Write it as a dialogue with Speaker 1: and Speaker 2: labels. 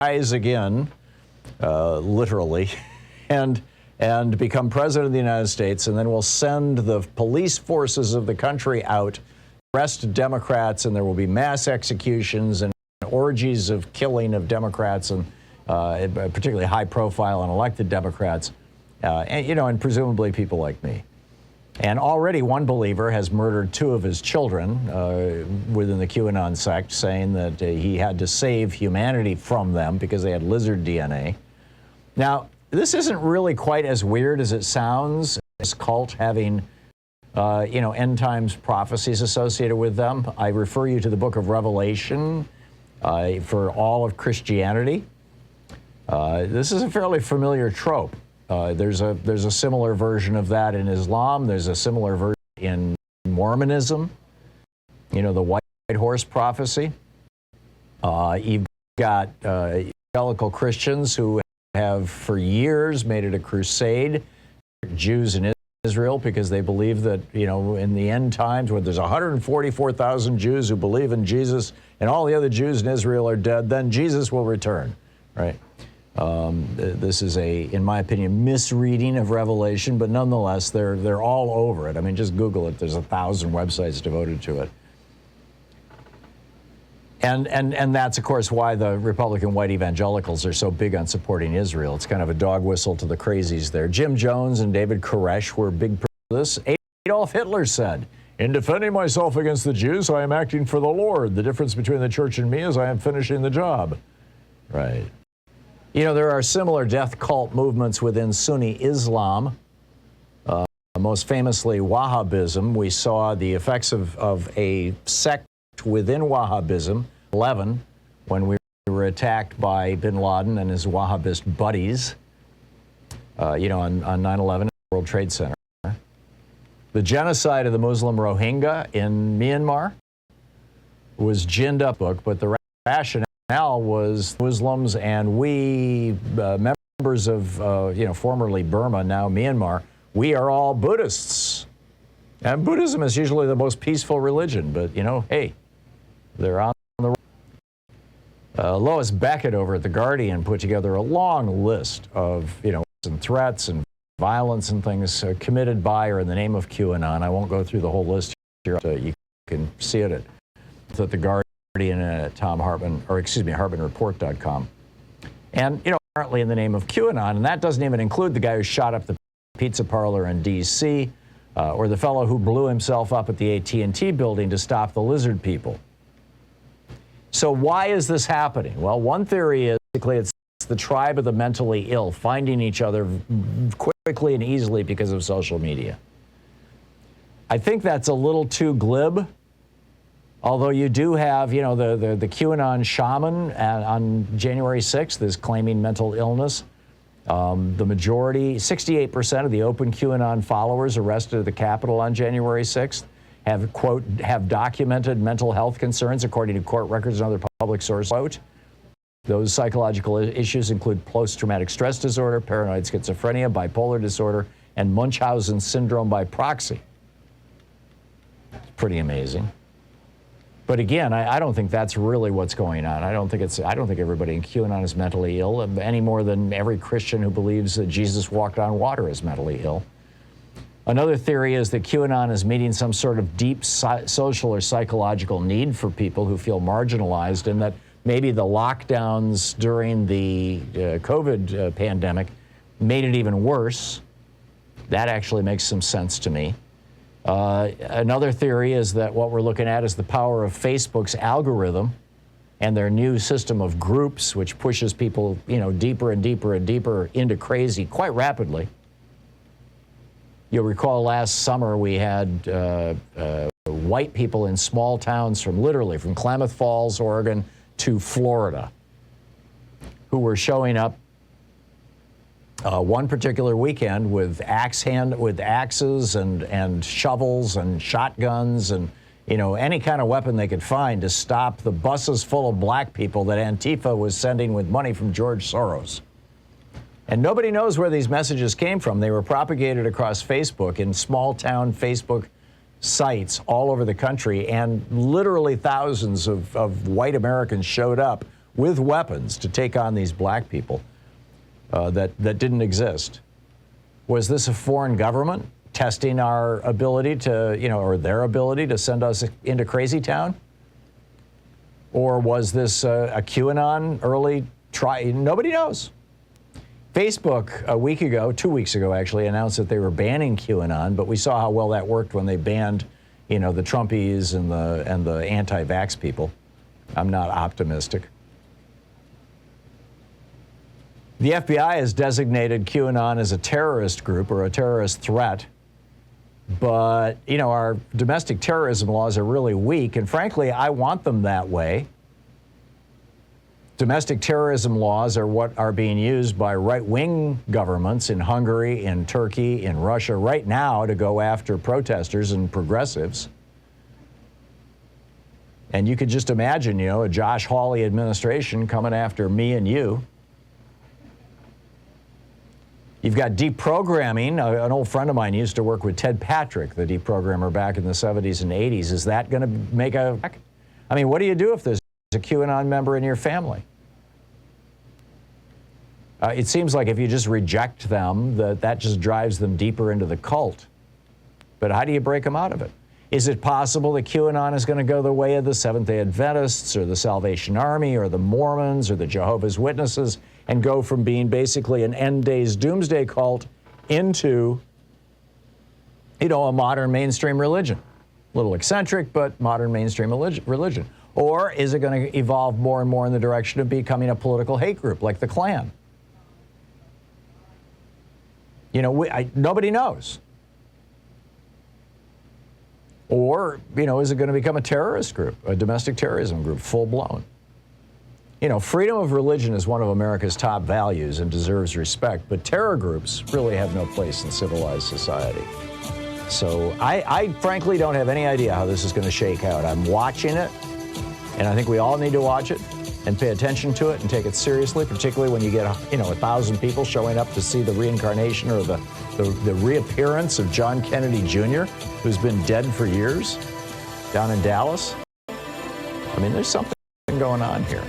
Speaker 1: rise again, literally, and become president of the United States, and then we'll send the police forces of the country out, arrest Democrats, and there will be mass executions and orgies of killing of Democrats, and particularly high-profile and elected Democrats, and presumably people like me. And already one believer has murdered 2 of his children within the QAnon sect, saying that he had to save humanity from them because they had lizard DNA. Now, this isn't really quite as weird as it sounds, this cult having, end times prophecies associated with them. I refer you to the book of Revelation for all of Christianity. This is a fairly familiar trope. There's a similar version of that in Islam. There's a similar version in Mormonism. The white horse prophecy. You've got evangelical Christians who have for years made it a crusade for Jews in Israel because they believe that, in the end times, where there's 144,000 Jews who believe in Jesus and all the other Jews in Israel are dead, then Jesus will return, right? This is in my opinion, misreading of Revelation, but nonetheless, they're all over it. I mean, just Google it. There's 1,000 websites devoted to it. And that's, of course, why the Republican white evangelicals are so big on supporting Israel. It's kind of a dog whistle to the crazies there. Jim Jones and David Koresh were big for this. Adolf Hitler said, "In defending myself against the Jews, I am acting for the Lord. The difference between the church and me is I am finishing the job." Right. There are similar death cult movements within Sunni Islam. Most famously, Wahhabism. We saw the effects of a sect within Wahhabism, 11, when we were attacked by bin Laden and his Wahhabist buddies, on 9/11 at the World Trade Center. The genocide of the Muslim Rohingya in Myanmar was ginned up, but the rationale was Muslims and we, members of, formerly Burma, now Myanmar, we are all Buddhists. And Buddhism is usually the most peaceful religion, but, hey, they're on the Lois Beckett over at The Guardian put together a long list of, and threats and violence and things committed by or in the name of QAnon. I won't go through the whole list here. You can see it at The Guardian. At Thom Hartmann, HartmannReport.com. And, apparently in the name of QAnon, and that doesn't even include the guy who shot up the pizza parlor in D.C., or the fellow who blew himself up at the AT&T building to stop the lizard people. So why is this happening? Well, one theory is basically it's the tribe of the mentally ill finding each other quickly and easily because of social media. I think that's a little too glib. Although you do have, the QAnon shaman on January 6th is claiming mental illness. The majority, 68% of the open QAnon followers arrested at the Capitol on January 6th have, quote, have documented mental health concerns, according to court records and other public sources. Quote, those psychological issues include post-traumatic stress disorder, paranoid schizophrenia, bipolar disorder, and Munchausen syndrome by proxy. It's pretty amazing. But again, I don't think that's really what's going on. I don't think everybody in QAnon is mentally ill any more than every Christian who believes that Jesus walked on water is mentally ill. Another theory is that QAnon is meeting some sort of deep social or psychological need for people who feel marginalized, and that maybe the lockdowns during the COVID pandemic made it even worse. That actually makes some sense to me. Another theory is that what we're looking at is the power of Facebook's algorithm and their new system of groups, which pushes people, deeper and deeper and deeper into crazy quite rapidly. You'll recall last summer we had white people in small towns from Klamath Falls, Oregon, to Florida, who were showing up one particular weekend with axes and shovels and shotguns and any kind of weapon they could find to stop the buses full of black people that Antifa was sending with money from George Soros. And nobody knows where these messages came from. They were propagated across Facebook in small town Facebook sites all over the country, and literally thousands of white Americans showed up with weapons to take on these black people that didn't exist. Was this a foreign government testing our ability to, or their ability to send us into crazy town? Or was this a QAnon early try? Nobody knows. Facebook a week ago, 2 weeks ago actually, announced that they were banning QAnon, but we saw how well that worked when they banned, the Trumpies and the anti-vax people. I'm not optimistic. The FBI has designated QAnon as a terrorist group or a terrorist threat, but, our domestic terrorism laws are really weak, and frankly, I want them that way. Domestic terrorism laws are what are being used by right-wing governments in Hungary, in Turkey, in Russia right now to go after protesters and progressives. And you could just imagine, a Josh Hawley administration coming after me and you. You've got deprogramming. An old friend of mine used to work with Ted Patrick, the deprogrammer back in the 70s and 80s. Is that going to make what do you do if there's a QAnon member in your family? It seems like if you just reject them, that just drives them deeper into the cult. But how do you break them out of it? Is it possible that QAnon is going to go the way of the Seventh-day Adventists or the Salvation Army or the Mormons or the Jehovah's Witnesses and go from being basically an end-days doomsday cult into, a modern mainstream religion? A little eccentric, but modern mainstream religion. Or is it going to evolve more and more in the direction of becoming a political hate group like the Klan? Nobody knows. Or, is it going to become a terrorist group, a domestic terrorism group, full-blown? Freedom of religion is one of America's top values and deserves respect, but terror groups really have no place in civilized society. So I frankly don't have any idea how this is going to shake out. I'm watching it, and I think we all need to watch it and pay attention to it and take it seriously, particularly when you get, 1,000 people showing up to see the reincarnation or the reappearance of John Kennedy Jr., who's been dead for years, down in Dallas. There's something going on here.